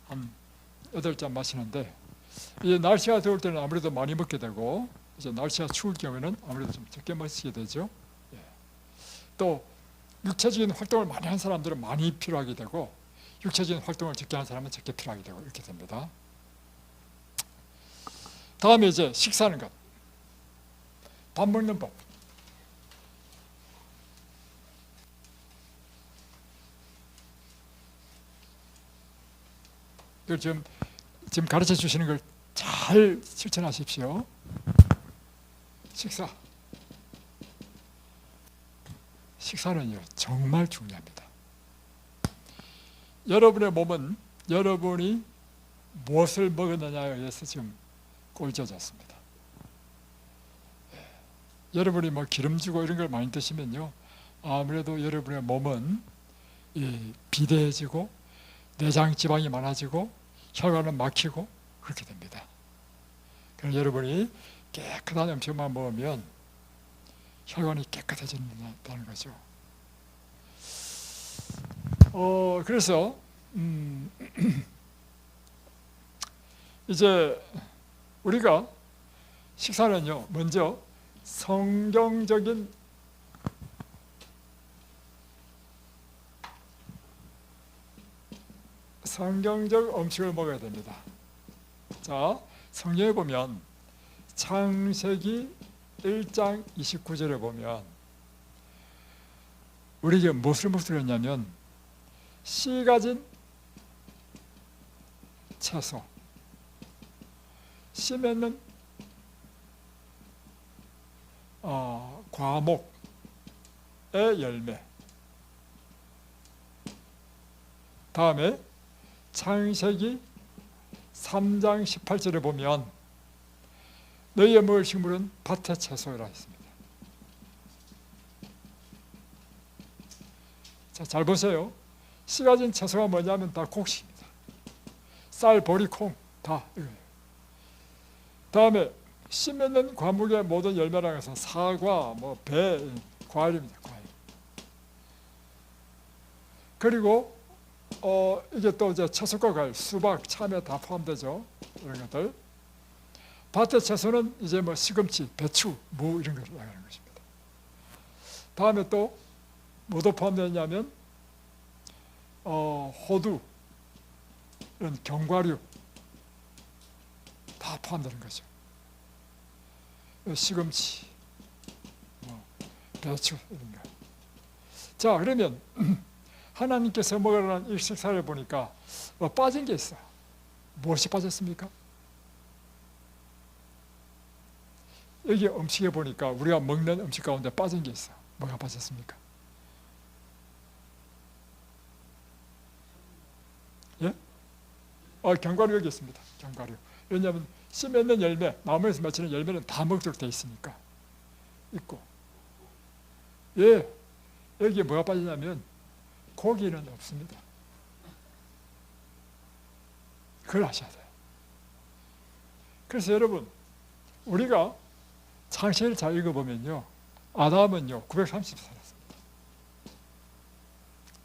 한 8잔 마시는데, 이제 날씨가 더울 때는 아무래도 많이 먹게 되고, 이제 날씨가 추울 경우에는 아무래도 좀 적게 마시게 되죠. 예. 또 육체적인 활동을 많이 한 사람들은 많이 필요하게 되고, 육체적인 활동을 적게 한 사람은 적게 필요하게 되고, 이렇게 됩니다. 다음에 이제 식사하는 것, 밥 먹는 법. 이걸 지금 가르쳐 주시는 걸 잘 실천하십시오. 식사는요 정말 중요합니다. 여러분의 몸은 여러분이 무엇을 먹었느냐에 의해서 지금 꼴져졌습니다. 여러분이 뭐 기름지고 이런 걸 많이 드시면요, 아무래도 여러분의 몸은 비대해지고 내장 지방이 많아지고 혈관은 막히고 그렇게 됩니다. 그래서 여러분이 깨끗한 음식만 먹으면 혈관이 깨끗해진다는 거죠. 그래서 이제 우리가 식사는요, 먼저 성경적 음식을 먹어야 됩니다. 자, 성경에 보면 창세기 1장 29절에 보면 우리에게 무엇을 먹으라고 했냐면 씨 가진 채소, 씨 맺는 과목의 열매, 다음에 창세기 3장 18절에 보면 너희의 먹을 식물은 밭의 채소이라 했습니다. 자, 잘 보세요. 씨 가진 채소가 뭐냐면 다 곡식입니다. 쌀, 보리, 콩 다 이거예요. 다음에 씨 맺는 과목의 모든 열매라고 해서 사과, 배, 과일입니다. 과일. 그리고 이게 또 이제 채소과 과일, 수박, 참외 다 포함되죠. 이런 것들. 밭의 채소는 이제 시금치, 배추, 무 이런 것을 나가는 것입니다. 다음에 또 뭐도 포함되냐면 호두, 이런 견과류 다 포함되는 거죠. 시금치, 배추 이런 거. 자, 그러면 하나님께서 먹으라는 이 식사를 보니까 빠진 게 있어. 무엇이 빠졌습니까? 여기 음식에 보니까 우리가 먹는 음식 가운데 빠진 게 있어. 뭐가 빠졌습니까? 예? 견과류 여기 있습니다. 견과류. 왜냐하면 씨 맺는 열매, 나무에서 맺히는 열매는 다 먹도록 되어 있으니까 있고. 예, 여기에 뭐가 빠지냐면 고기는 없습니다. 그걸 아셔야 돼요. 그래서 여러분, 우리가 창세기를 잘 읽어보면요, 아담은요 930 살았습니다.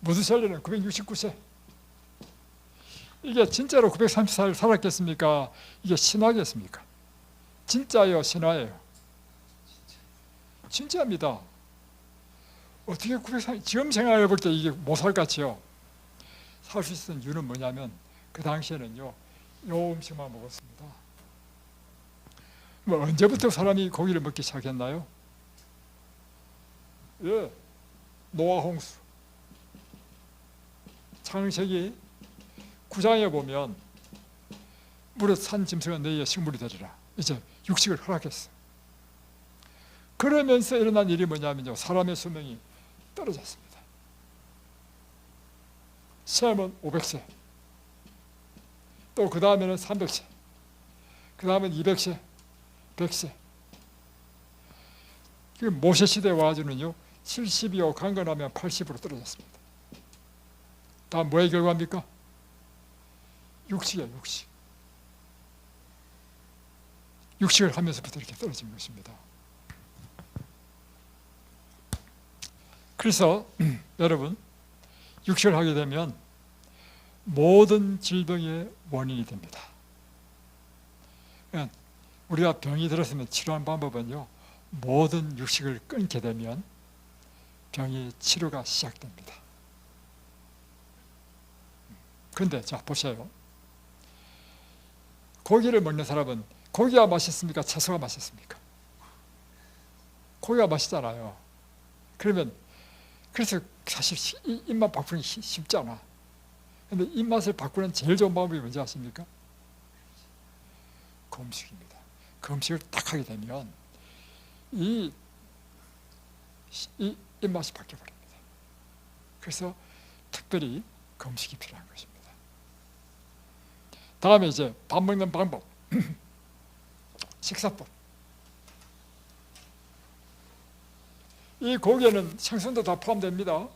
무드셀레는 969세. 이게 진짜로 930살 살았겠습니까? 이게 신화겠습니까? 진짜예요, 신화예요? 진짜입니다. 어떻게 930, 지금 생각해 볼 때 이게 못 살같이요. 살 수 있었던 이유는 뭐냐면 그 당시에는요, 요 음식만 먹었습니다. 언제부터 사람이 고기를 먹기 시작했나요? 예, 노아 홍수. 창세기 9장에 보면 물에 산 짐승은 너희의 식물이 되리라. 이제 육식을 허락했어. 그러면서 일어난 일이 뭐냐면요, 사람의 수명이 떨어졌습니다. 셈은 500세, 또 그 다음에는 300세, 그 다음엔 200세, 100세. 모세 시대에 와가지고는요 70이요 강건하면 80으로 떨어졌습니다. 다음 뭐의 결과입니까? 육식이에요. 육식을 하면서부터 이렇게 떨어진 것입니다. 그래서 여러분, 육식을 하게 되면 모든 질병의 원인이 됩니다. 우리가 병이 들었으면 치료하는 방법은요, 모든 육식을 끊게 되면 병의 치료가 시작됩니다. 그런데 자, 보세요. 고기를 먹는 사람은 고기가 맛있습니까? 채소가 맛있습니까? 고기가 맛있잖아요. 그래서 사실 입맛 바꾸기 쉽잖아. 근데 입맛을 바꾸는 제일 좋은 방법이 뭔지 아십니까? 그 음식입니다. 그 음식을 딱 하게 되면 이 입맛이 바뀌어버립니다. 그래서 특별히 그 음식이 필요한 것입니다. 다음에 이제 밥 먹는 방법, 식사법. 이 고기에는 생선도 다 포함됩니다.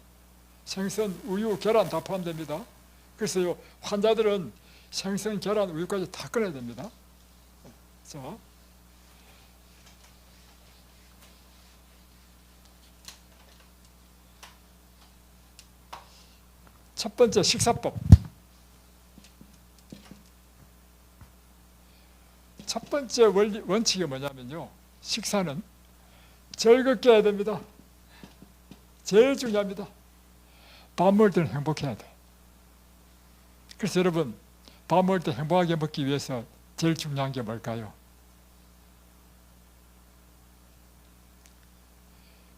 생선, 우유, 계란 다 포함됩니다. 그래서 요 환자들은 생선, 계란, 우유까지 다 끊어야 됩니다. 자, 첫 번째 식사법. 첫 번째 원칙이 뭐냐면요, 식사는 즐겁게 해야 됩니다. 제일 중요합니다. 밥 먹을 때는 행복해야 돼. 그래서 여러분, 밥 먹을 때 행복하게 먹기 위해서 제일 중요한 게 뭘까요?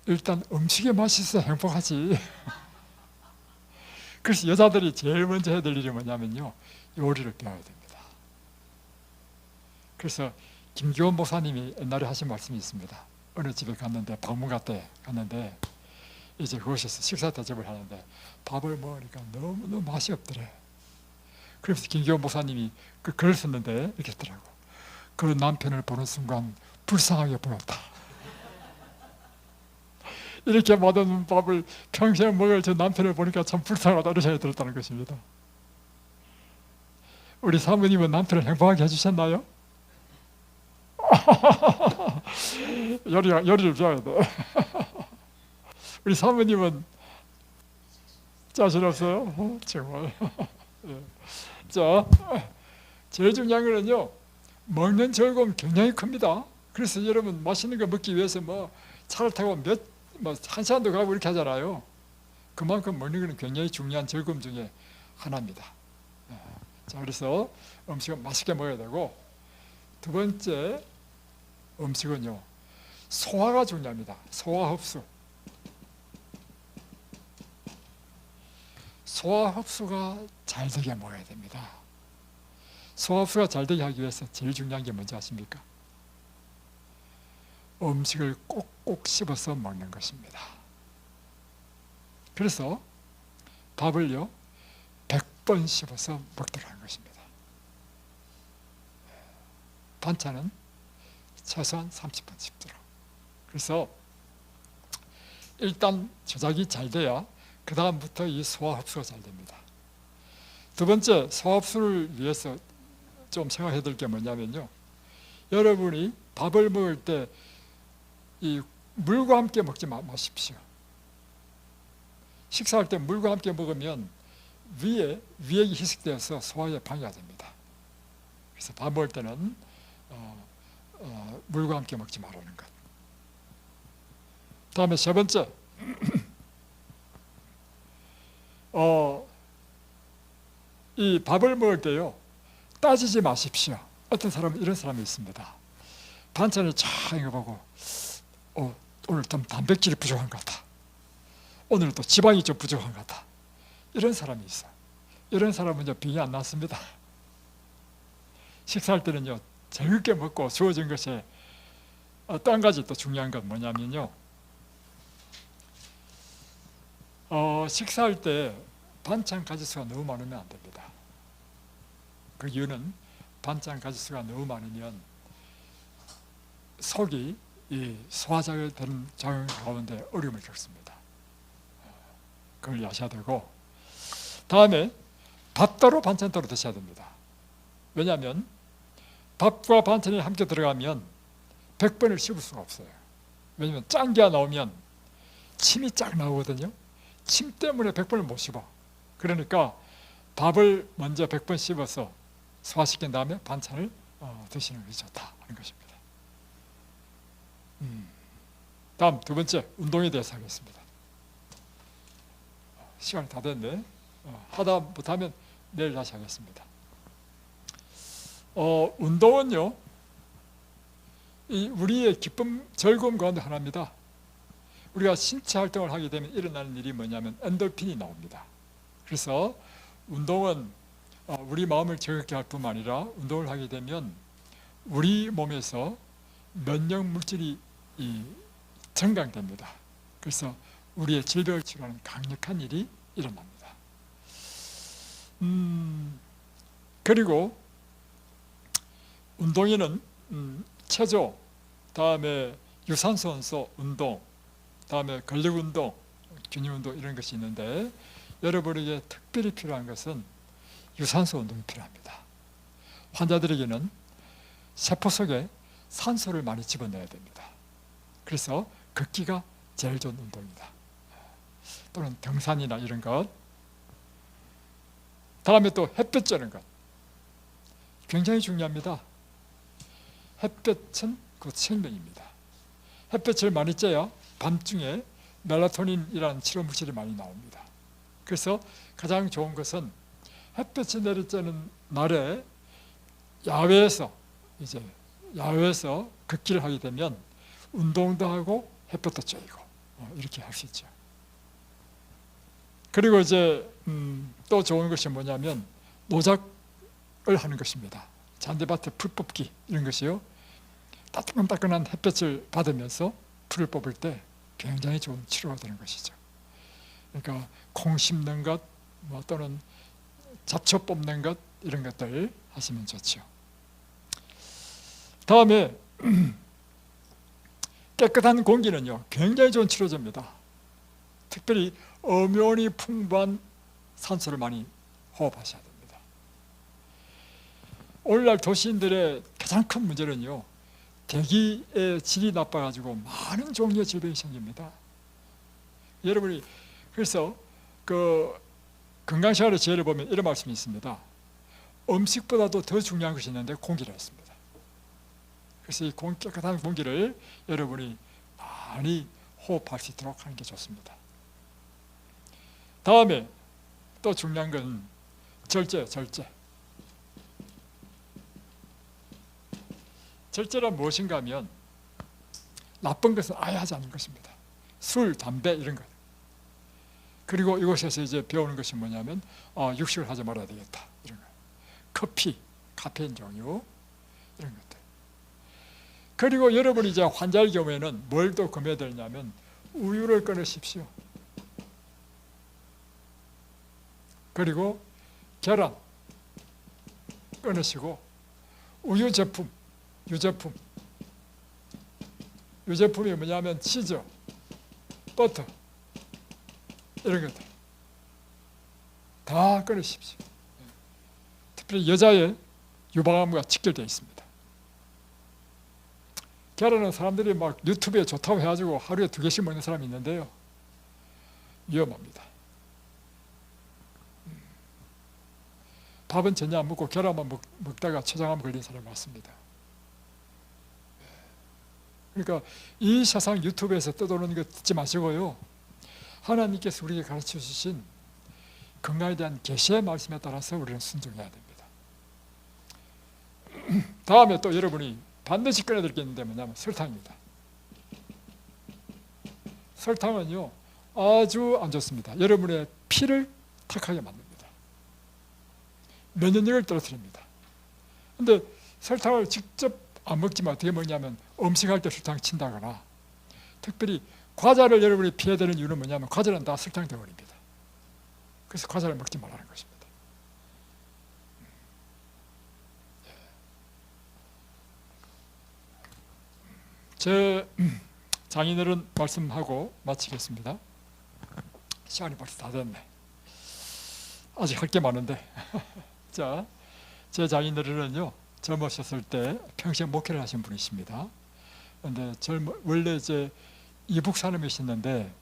일단 음식이 맛있어 행복하지. 그래서 여자들이 제일 먼저 해야 될 일이 뭐냐면요, 요리를 배워야 됩니다. 그래서 김기원 목사님이 옛날에 하신 말씀이 있습니다. 어느 집에 갔는데, 방문가 때 갔는데 이제 그곳에서 식사 대접을 하는데 밥을 먹으니까 너무너무 맛이 없더래. 그래서 김기원 목사님이 그 글을 썼는데 이렇게 했더라고. 그 남편을 보는 순간 불쌍하게 보였다. 이렇게 맛없는 밥을 평생 먹을 저 남편을 보니까 참 불쌍하다, 이런 생각이 들었다는 것입니다. 우리 사모님은 남편을 행복하게 해주셨나요? 요리를 배워야 돼. 우리 사모님은 자신 없어요? 정말. 예. 자, 제일 중요한 거는요, 먹는 즐거움 굉장히 큽니다. 그래서 여러분, 맛있는 거 먹기 위해서 차를 타고 한 시간도 가고 이렇게 하잖아요. 그만큼 먹는 거는 굉장히 중요한 즐거움 중에 하나입니다. 자, 그래서 음식은 맛있게 먹어야 되고, 두 번째 음식은요, 소화가 중요합니다. 소화 흡수. 소화 흡수가 잘 되게 먹어야 됩니다. 소화 흡수가 잘 되게 하기 위해서 제일 중요한 게 뭔지 아십니까? 음식을 꼭꼭 씹어서 먹는 것입니다. 그래서 밥을요 100번 씹어서 먹도록 하는 것입니다. 반찬은 최소한 30번 씹도록. 그래서 일단 조작이 잘 돼야 그 다음부터 이 소화 흡수가 잘 됩니다. 두 번째, 소화 흡수를 위해서 좀 생각해야 될 게 뭐냐면요, 여러분이 밥을 먹을 때 이 물과 함께 먹지 마십시오. 식사할 때 물과 함께 먹으면 위액이 희석되어서 소화에 방해가 됩니다. 그래서 밥 먹을 때는 물과 함께 먹지 말라는 것. 다음에 세 번째, 이 밥을 먹을 때요 따지지 마십시오. 어떤 사람은 이런 사람이 있습니다. 반찬을 쫙 읽어보고 오늘 좀 단백질이 부족한 것 같아, 오늘 또 지방이 좀 부족한 것 같아, 이런 사람이 있어요. 이런 사람은요 병이 안 났습니다. 식사할 때는요 즐겁게 먹고 주어진 것에 또 한 가지 또 중요한 건 뭐냐면요, 식사할 때 반찬 가짓수가 너무 많으면 안 됩니다. 그 이유는 반찬 가짓수가 너무 많으면 속이 이 소화작용 되는 작용 가운데 어려움을 겪습니다. 그걸 아셔야 되고, 다음에 밥따로 반찬따로 드셔야 됩니다. 왜냐하면 밥과 반찬이 함께 들어가면 100번을 씹을 수가 없어요. 왜냐하면 짠기가 나오면 침이 쫙 나오거든요. 침 때문에 100번을 못 씹어. 그러니까 밥을 먼저 100번 씹어서 소화시킨 다음에 반찬을 드시는 것이 좋다 하는 것입니다. 다음 두 번째, 운동에 대해서 하겠습니다. 시간이 다 됐네. 하다 못하면 내일 다시 하겠습니다. 운동은요 우리의 기쁨, 즐거움 가운데 하나입니다. 우리가 신체 활동을 하게 되면 일어나는 일이 뭐냐면 엔돌핀이 나옵니다. 그래서 운동은 우리 마음을 즐겁게 할 뿐만 아니라, 운동을 하게 되면 우리 몸에서 면역 물질이 증강됩니다. 그래서 우리의 질병을 치료하는 강력한 일이 일어납니다. 그리고 운동에는 체조, 다음에 유산소 운동, 다음에 근력 운동, 균형 운동 이런 것이 있는데 여러분에게 특별히 필요한 것은 유산소 운동이 필요합니다. 환자들에게는 세포 속에 산소를 많이 집어넣어야 됩니다. 그래서 걷기가 제일 좋은 운동입니다. 또는 등산이나 이런 것. 다음에 또 햇볕 쬐는 것. 굉장히 중요합니다. 햇볕은 곧 생명입니다. 햇볕을 많이 쬐야 밤중에 멜라토닌이라는 치료 물질이 많이 나옵니다. 그래서 가장 좋은 것은 햇볕이 내리쬐는 날에 야외에서 걷기를 하게 되면 운동도 하고 햇볕도 쬐고 이렇게 할 수 있죠. 그리고 이제 또 좋은 것이 뭐냐면 노작을 하는 것입니다. 잔디밭에 풀 뽑기 이런 것이요. 따끈따끈한 햇볕을 받으면서 풀을 뽑을 때 굉장히 좋은 치료가 되는 것이죠. 그러니까 콩 심는 것, 또는 잡초 뽑는 것 이런 것들 하시면 좋죠. 다음에 깨끗한 공기는요 굉장히 좋은 치료제입니다. 특별히 엄연히 풍부한 산소를 많이 호흡하셔야 됩니다. 오늘날 도시인들의 가장 큰 문제는요 대기의 질이 나빠가지고 많은 종류의 질병이 생깁니다. 여러분이 그래서 그 건강생활의 지혜를 보면 이런 말씀이 있습니다. 음식보다도 더 중요한 것이 있는데 공기라 했습니다. 그래서 이 깨끗한 공기를 여러분이 많이 호흡할 수 있도록 하는 게 좋습니다. 다음에 또 중요한 건 절제. 절제란 무엇인가 하면 나쁜 것은 아예 하지 않는 것입니다. 술, 담배 이런 것. 그리고 이곳에서 이제 배우는 것이 뭐냐면 육식을 하지 말아야 되겠다 이런 것. 커피, 카페인 종류 이런 것들. 그리고 여러분이 이제 환자의 경우에는 뭘 또 금해야 되냐면 우유를 끊으십시오. 그리고 계란 끊으시고 우유 제품, 유제품이 뭐냐면 치즈, 버터 이런 것들 다 끊으십시오. 특별히 여자의 유방암과 직결되어 있습니다. 계란은 사람들이 막 유튜브에 좋다고 해가지고 하루에 2개씩 먹는 사람이 있는데요 위험합니다. 밥은 전혀 안 먹고 계란만 먹다가 췌장암 걸린 사람이 많습니다. 그러니까 이 세상 유튜브에서 떠도는 거 듣지 마시고요 하나님께서 우리에게 가르쳐 주신 건강에 대한 계시의 말씀에 따라서 우리는 순종해야 됩니다. 다음에 또 여러분이 반드시 꺼내야 될 게 있는데 뭐냐면 설탕입니다. 설탕은요 아주 안 좋습니다. 여러분의 피를 탁하게 만듭니다. 면역력을 떨어뜨립니다. 근데 설탕을 직접 안 먹지만 어떻게 먹냐면 음식할 때 설탕 친다거나 특별히 과자를 여러분이 피해야 되는 이유는 뭐냐면 과자는 다 설탕 덩어리입니다. 그래서 과자를 먹지 말라는 것입니다. 제 장인어른 말씀하고 마치겠습니다. 시간이 벌써 다 됐네. 아직 할 게 많은데 자, 제 장인어른은요 젊으셨을 때 평생 목회를 하신 분이십니다. 그런데 원래 이제 이북 사람이셨는데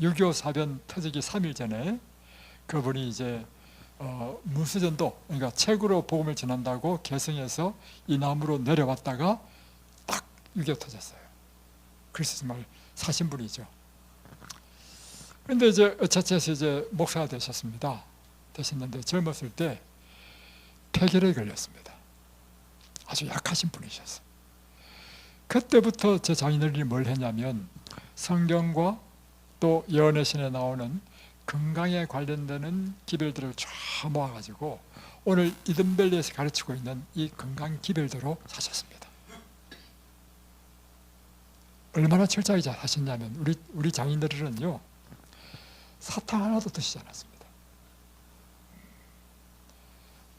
6.25 사변 터지기 3일 전에 그분이 이제 문수전도 그러니까 책으로 복음을 전한다고 개성에서 이 나무로 내려왔다가 딱 6.25 터졌어요. 그래서 정말 사신 분이죠. 그런데 이제 어차차에서 이제 목사가 되셨는데 젊었을 때 폐결에 걸렸습니다. 아주 약하신 분이셨어요. 그때부터 제 장인어른이 뭘 했냐면 성경과 또 예언의 신에 나오는 건강에 관련되는 기별들을 쫙 모아가지고 오늘 이든밸리에서 가르치고 있는 이 건강 기별대로 사셨습니다. 얼마나 철저하게 잘 하셨냐면 우리 장인어른은요 사탕 하나도 드시지 않았습니다.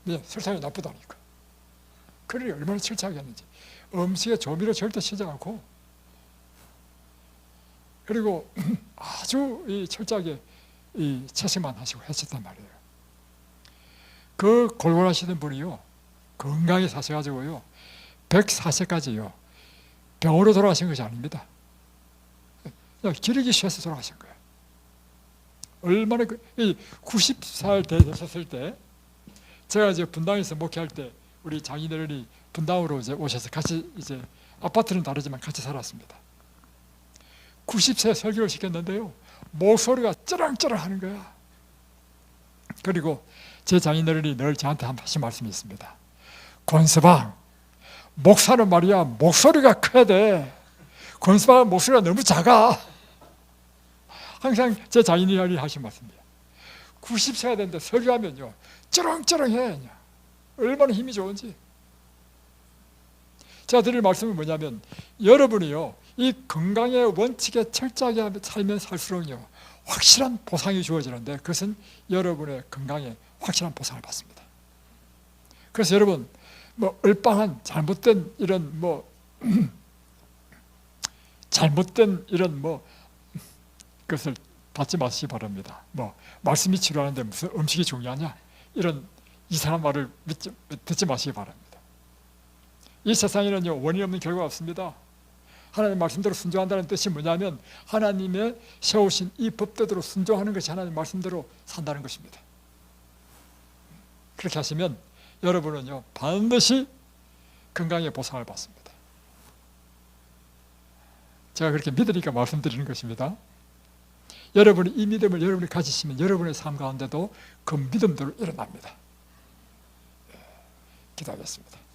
왜? 설탕이 나쁘다니까. 그러니 얼마나 철저하게 했는지. 음식에 조미료 절대 쓰지 않고, 그리고 아주 철저하게 채식만 하시고 하셨단 말이에요. 그 골골하시는 분이요, 건강히 사셔가지고요, 140까지요 병으로 돌아가신 것이 아닙니다. 그냥 기르기 쉬어서 돌아가신 거예요. 얼마나 90살 되셨을 때, 제가 이제 분당에서 목회할 때 우리 장인어른이 분당으로 이제 오셔서 같이, 이제 아파트는 다르지만 같이 살았습니다. 90세 설교를 시켰는데요, 목소리가 쩌렁쩌렁 하는 거야. 그리고 제 장인어른이 늘 저한테 하신 말씀이 있습니다. 권서방, 목사는 말이야 목소리가 커야 돼. 권서방은 목소리가 너무 작아. 항상 제 장인어른이 하신 말씀이에요. 90세가 됐는데 설교하면요 쩌렁쩌렁해. 얼마나 힘이 좋은지. 제가 드릴 말씀은 뭐냐면, 여러분이요 이 건강의 원칙에 철저하게 살면 살수록요 확실한 보상이 주어지는데, 그것은 여러분의 건강에 확실한 보상을 받습니다. 그래서 여러분, 뭐 얼빵한 잘못된 이런 잘못된 이런 그것을 받지 마시기 바랍니다. 말씀이 치료하는데 무슨 음식이 중요하냐, 이런 이상한 말을 듣지 마시기 바랍니다. 이 세상에는요 원인 없는 결과가 없습니다. 하나님 말씀대로 순종한다는 뜻이 뭐냐면, 하나님의 세우신 이 법대로 순종하는 것이 하나님 말씀대로 산다는 것입니다. 그렇게 하시면 여러분은요 반드시 건강의 보상을 받습니다. 제가 그렇게 믿으니까 말씀드리는 것입니다. 여러분이 이 믿음을 여러분이 가지시면 여러분의 삶 가운데도 그 믿음대로 일어납니다. 기도하겠습니다.